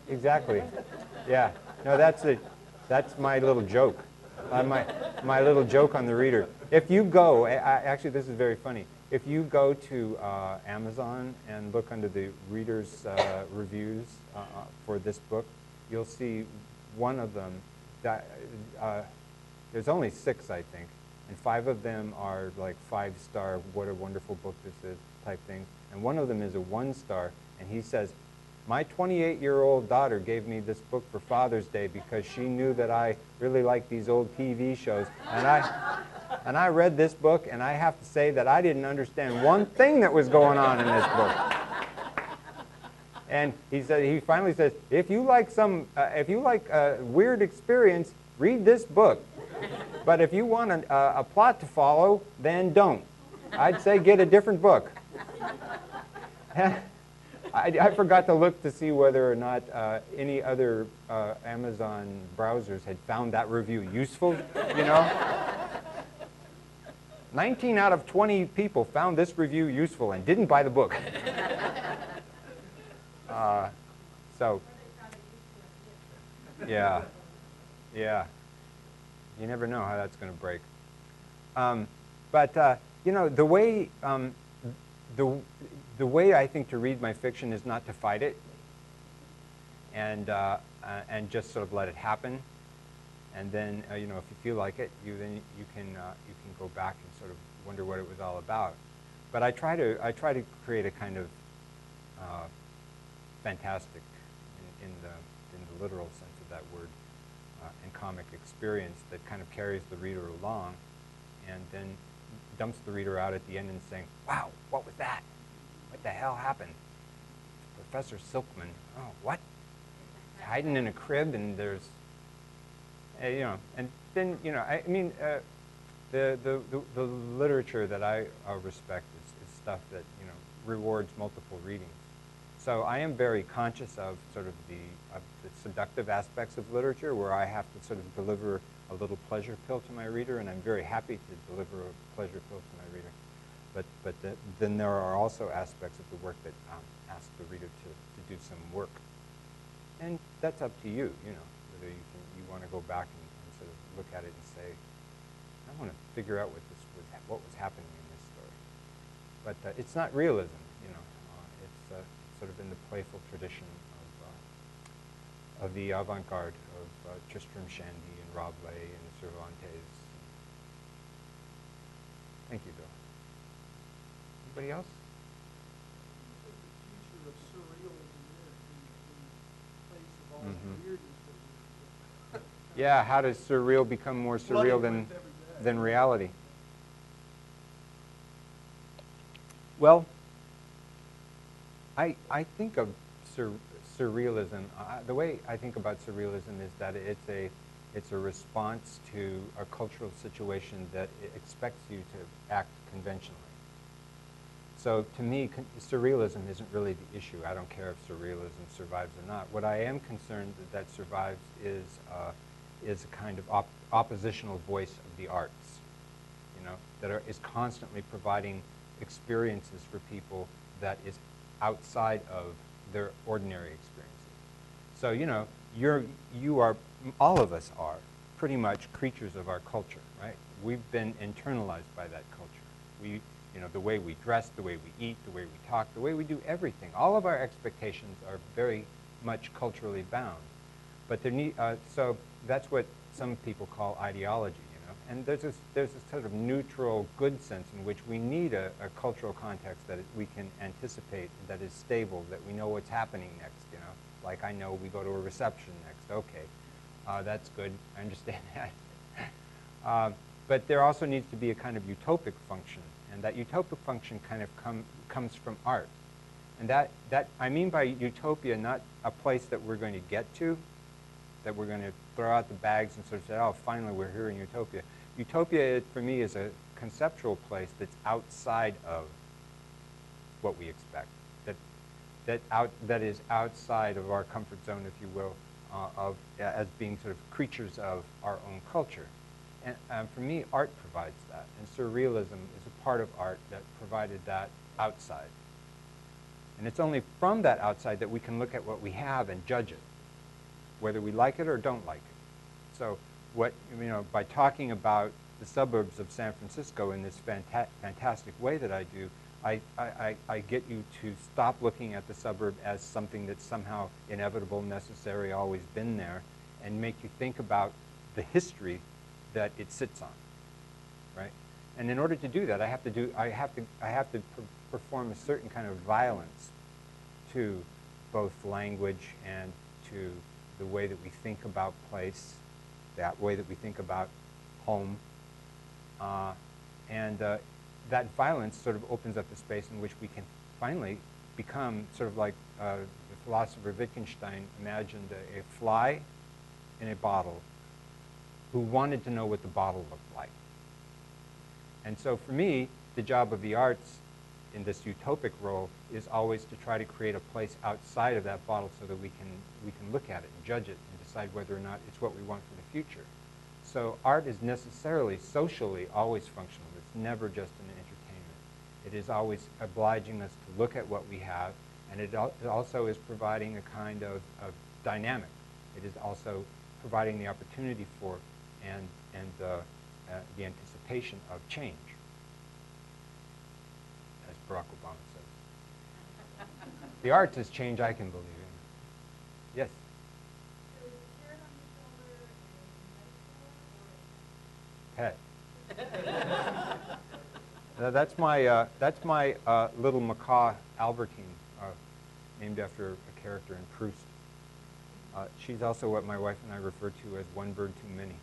exactly. Yeah. No, that's my little joke. My little joke on the reader. If you go, actually this is very funny. If you go to Amazon and look under the readers' reviews for this book, you'll see one of them. There's only 6, I think, and 5 of them are like 5-star, what a wonderful book this is type thing. And one of them is a 1-star, and he says, my 28-year-old daughter gave me this book for Father's Day because she knew that I really like these old TV shows. And I read this book, and I have to say that I didn't understand one thing that was going on in this book. And he finally says, if you like a weird experience, read this book. But if you want a plot to follow, then don't. I'd say get a different book. I forgot to look to see whether or not any other Amazon browsers had found that review useful, you know. 19 out of 20 people found this review useful and didn't buy the book. So, yeah. You never know how that's going to break. You know, the way I think to read my fiction is not to fight it, and just sort of let it happen, and then you know, if you feel like it, you can go back and sort of wonder what it was all about. But I try to create a kind of fantastic, in the literal sense of that word, and comic experience that kind of carries the reader along, and then dumps the reader out at the end and saying, "Wow, what was that? What the hell happened? Professor Silkman, oh, what? Hiding in a crib, and there's, you know," and then, you know, I mean, the literature that I respect is stuff that, you know, rewards multiple readings. So I am very conscious of sort of the seductive aspects of literature, where I have to sort of deliver a little pleasure pill to my reader, and I'm very happy to deliver a pleasure pill to my reader. But then there are also aspects of the work that ask the reader to do some work, and that's up to you. You know, whether you want to go back and sort of look at it and say, I want to figure out what was happening in this story. But it's not realism. You know, it's sort of in the playful tradition of the avant-garde of Tristram Shandy and Rabelais and Cervantes. Thank you, Bill. Anybody else? The future of surrealism in place of all the weirdness that we Yeah, how does surreal become more surreal than reality? Well, I think of surrealism, the way I think about surrealism is that it's a response to a cultural situation that expects you to act conventionally. So to me, surrealism isn't really the issue. I don't care if surrealism survives or not. What I am concerned that survives is a kind of oppositional voice of the arts, you know, that is constantly providing experiences for people that is outside of their ordinary experiences. So, you know, you are, all of us are pretty much creatures of our culture, right? We've been internalized by that culture. You know, the way we dress, the way we eat, the way we talk, the way we do everything. All of our expectations are very much culturally bound. But so that's what some people call ideology, you know. And there's this sort of neutral, good sense in which we need a cultural context that we can anticipate, that is stable, that we know what's happening next, you know. Like I know we go to a reception next. Okay, that's good. I understand that. But there also needs to be a kind of utopic function. And that utopic function kind of comes from art. And that I mean by utopia, not a place that we're going to get to, that we're going to throw out the bags and sort of say, oh, finally we're here in utopia. Utopia, for me, is a conceptual place that's outside of what we expect, that is outside of our comfort zone, if you will, as being sort of creatures of our own culture. And for me, art provides that, and surrealism is a part of art that provided that outside. And it's only from that outside that we can look at what we have and judge it. whether we like it or don't like it. So what, you know, by talking about the suburbs of San Francisco in this fantastic way that I do, I get you to stop looking at the suburb as something that's somehow inevitable, necessary, always been there, and make you think about the history that it sits on, right? And in order to do that, I have to perform a certain kind of violence to both language and to the way that we think about place, that way that we think about home, that violence sort of opens up the space in which we can finally become sort of like the philosopher Wittgenstein imagined a fly in a bottle who wanted to know what the bottle looked like. And so for me, the job of the arts in this utopic role is always to try to create a place outside of that bottle so that we can look at it and judge it and decide whether or not it's what we want for the future. So art is necessarily, socially, always functional. It's never just an entertainment. It is always obliging us to look at what we have, and it also is providing a kind of dynamic. It is also providing the opportunity for and the anticipation of change, as Barack Obama says. The arts is change I can believe in. Yes? So is the carrot on the shoulder a metaphor or Pet. That's my little macaw Albertine, named after a character in Proust. She's also what my wife and I refer to as one bird too many.